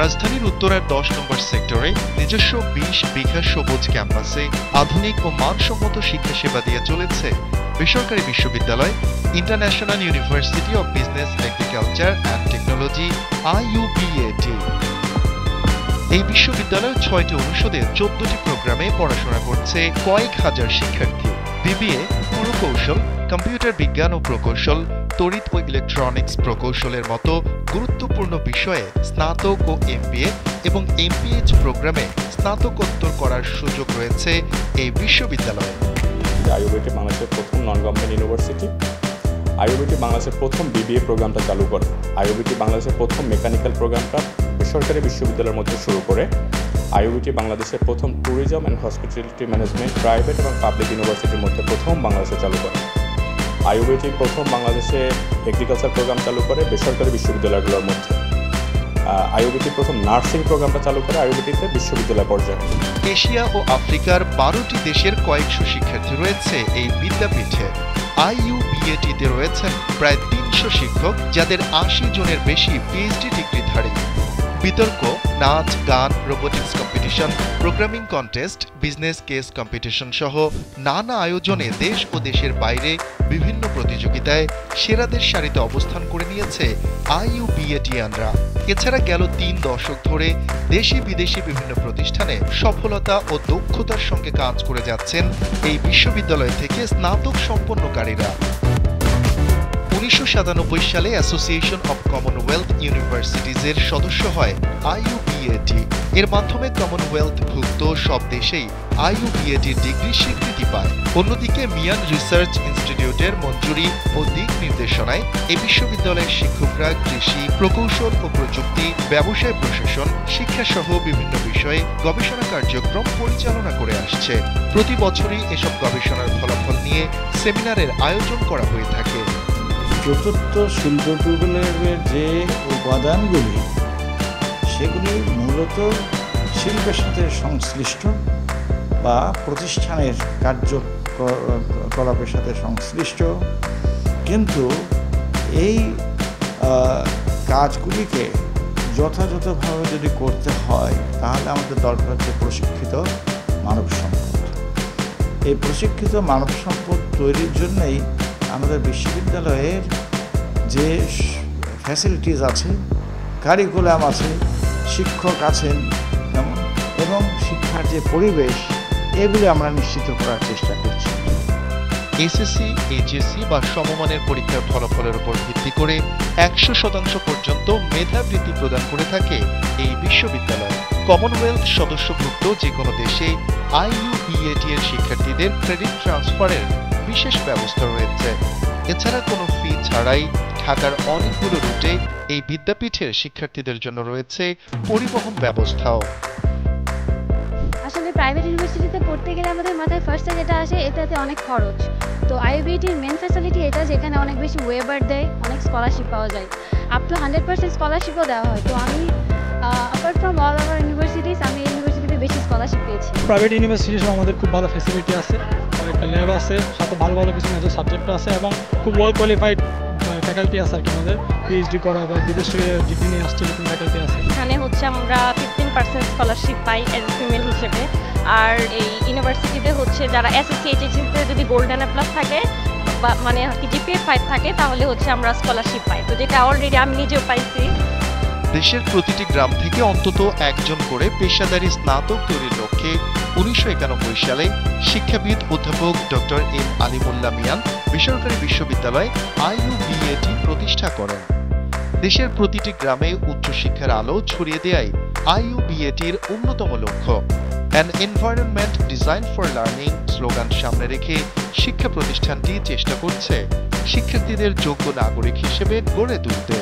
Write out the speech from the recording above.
রাজধানীর উত্তরার 10 নম্বর সেক্টরে নিজস্ব 20 বিঘা সবুজ ক্যাম্পাসে আধুনিক ও মানসম্মত শিক্ষা সেবা দিয়ে চলেছে বেসরকারি বিশ্ববিদ্যালয় international university of business, agriculture and technology IUBAT। এই বিশ্ববিদ্যালয়ের 6টি অনুষদে 14টি প্রোগ্রামে পড়াশোনা করছে কয়েক হাজার শিক্ষার্থী। বিবিএ, পুরকৌশল, কম্পিউটার বিজ্ঞান ও প্রকৌশল, তড়িৎ ও ইলেকট্রনিক্স প্রকৌশলের মতো গুরুত্বপূর্ণ বিষয়ে স্নাতক ও MBA এবং MPH প্রোগ্রামে স্নাতকোত্তর করার সুযোগ রয়েছে এই বিশ্ববিদ্যালয়ে। IUBAT বাংলাদেশের প্রথম নন গভর্নমেন্ট ইউনিভার্সিটি। IUBAT বাংলাদেশের প্রথম BBA প্রোগ্রামটা চালু করে। IUBAT বাংলাদেশের প্রথম মেকানিক্যাল প্রোগ্রামটা বেসরকারি বিশ্ববিদ্যালয়ের মধ্যে শুরু করে। IUBAT বাংলাদেশের প্রথম tourism and hospitality management private এবং পাবলিক ইউনিভার্সিটির মধ্যে প্রথম বাংলাদেশে চালু করে। IUBAT প্রথম বাংলাদেশে এগ্রিকালচার প্রোগ্রাম চালু করে বেসরকারি বিশ্ববিদ্যালয়গুলোর মধ্যে। IUBAT প্রথম নার্সিং প্রোগ্রামটা চালু করে IUBAT-তে বিশ্ববিদ্যালয় পর্যায়ে। এশিয়া ও আফ্রিকার 12টি দেশের কয়েকশো শিক্ষার্থী রয়েছে এই বিদ্যাপীঠে। IUBAT-তে রয়েছেন প্রায় 300 শিক্ষক, যাদের 80 জনের বেশি PhD ডিগ্রিধারী। বিতর্ক, নাচ, গান, robotics competition, programming contest, business case competition সহ নানা আয়োজনে দেশ ও দেশের বাইরে বিভিন্ন প্রতিযোগিতায় সেরাদের সারিতে অবস্থান করে নিয়েছে IUBAT-ইয়ানরা। এছাড়া গেল 3 দশক ধরে দেশি বিদেশি বিভিন্ন প্রতিষ্ঠানে সফলতা ও দক্ষতার সঙ্গে কাজ করে যাচ্ছেন এই বিশ্ববিদ্যালয় থেকে স্নাতক সম্পন্নকারীরা। 1997 সালে অ্যাসোসিয়েশন অব কমনওয়েলথ ইউনিভার্সিটিজের সদস্য হয় IUBAT। এর মাধ্যমে কমনওয়েলথভুক্ত সব দেশেই IUBAT-র ডিগ্রি স্বীকৃতি পায়। অন্যদিকে মিয়ান রিসার্চ ইনস্টিটিউটের মঞ্জুরি ও দিক নির্দেশনায় এই বিশ্ববিদ্যালয়ের শিক্ষকরা কৃষি, প্রকৌশল ও প্রযুক্তি, ব্যবসায় প্রশাসন, শিক্ষাসহ বিভিন্ন বিষয়ে গবেষণা কার্যক্রম পরিচালনা করে আসছে। প্রতি বছরই এসব গবেষণার ফলাফল নিয়ে সেমিনারের আয়োজন করা হয়ে থাকে। চতুর্থ শিল্প বিপ্লবের যে উপাদানগুলি, সেগুলি মূলত শিল্পের সাথে সংশ্লিষ্ট বা প্রতিষ্ঠানের কার্যকলাপের সাথে সংশ্লিষ্ট, কিন্তু এই কাজগুলিকে যথাযথভাবে যদি করতে হয় তাহলে আমাদের দরকার হচ্ছে প্রশিক্ষিত মানব সম্পদ। এই প্রশিক্ষিত মানব সম্পদ তৈরির জন্যই আমাদের বিশ্ববিদ্যালয়ের যে ফ্যাসিলিটিস আছে, কারিকুলাম আছে, শিক্ষক আছেন এবং শিক্ষার যে পরিবেশ, এগুলি আমরা নিশ্চিত করার চেষ্টা করছি। এসএসসি, এইচএসসি বা সমমানের পরীক্ষার ফলাফলের উপর ভিত্তি করে 100% পর্যন্ত মেধাবৃত্তি প্রদান করে থাকে এই বিশ্ববিদ্যালয়। কমনওয়েলথ সদস্যভুক্ত যে কোনো দেশে IUBAT-এর শিক্ষার্থীদের ক্রেডিট ট্রান্সফারের বিশেষ ব্যবস্থা রয়েছে। এছাড়া কোনো ফি ছাড়াই ঢাকার অনেকগুলো রুটে এই বিদ্যাপীঠের শিক্ষার্থীদের জন্য রয়েছে পরিবহন ব্যবস্থাও। আসলে প্রাইভেট ইউনিভার্সিটিতে পড়তে গেলে আমাদের মাথায় ফার্স্টে যেটা আসে, এটাতে অনেক খরচ। তো IUBAT-র মেন ফ্যাসিলিটি এটা, যেখানে অনেক বেশি ওয়েবার দেয়, অনেক স্কলারশিপ পাওয়া যায়, আপ টু 100% স্কলারশিপও দেওয়া হয়। তো আমি apart from all our universities, আমি এই ইউনিভার্সিটিতে বেশি স্কলারশিপ পেয়েছি। প্রাইভেট ইউনিভার্সিটির আমাদের খুব ভালো ফ্যাসিলিটি আছে, একটা ল্যাব আছে, সাথে ভালো ভালো কিছু মেজর সাবজেক্ট আছে এবং খুব ওয়েল কোয়ালিফাইড ফ্যাকাল্টি আছে আর কি। আমাদের PhD করা বা বিদেশ থেকে ডিগ্রি নিয়ে আসছে এরকম ফ্যাকাল্টি আছে। এখানে হচ্ছে আমরা 15% scholarship pi as a female হিসেবে। আর এই ইউনিভার্সিটিতে হচ্ছে যারা SSC HSC-তে যদি গোল্ডেন এ প্লাস থাকে বা মানে GPA 5 থাকে, তাহলে হচ্ছে আমরা স্কলারশিপ পাই, তো যেটা অলরেডি আমি নিজেও পাইছি। দেশের প্রতিটি গ্রাম থেকে অন্তত একজন করে পেশাদারী স্নাতক তৈরির লক্ষ্যে 1991 সালে শিক্ষাবিদ অধ্যাপক ডক্টর এম আলিমুল্লাহ মিয়ান বেসরকারি বিশ্ববিদ্যালয় IUBAT প্রতিষ্ঠা করেন। দেশের প্রতিটি গ্রামে উচ্চশিক্ষার আলো ছড়িয়ে দেয়াই IUBAT-র অন্যতম লক্ষ্য। An environment design for learning slogan সামনে রেখে শিক্ষা প্রতিষ্ঠানটি চেষ্টা করছে শিক্ষার্থীদের যোগ্য নাগরিক হিসেবে গড়ে তুলতে।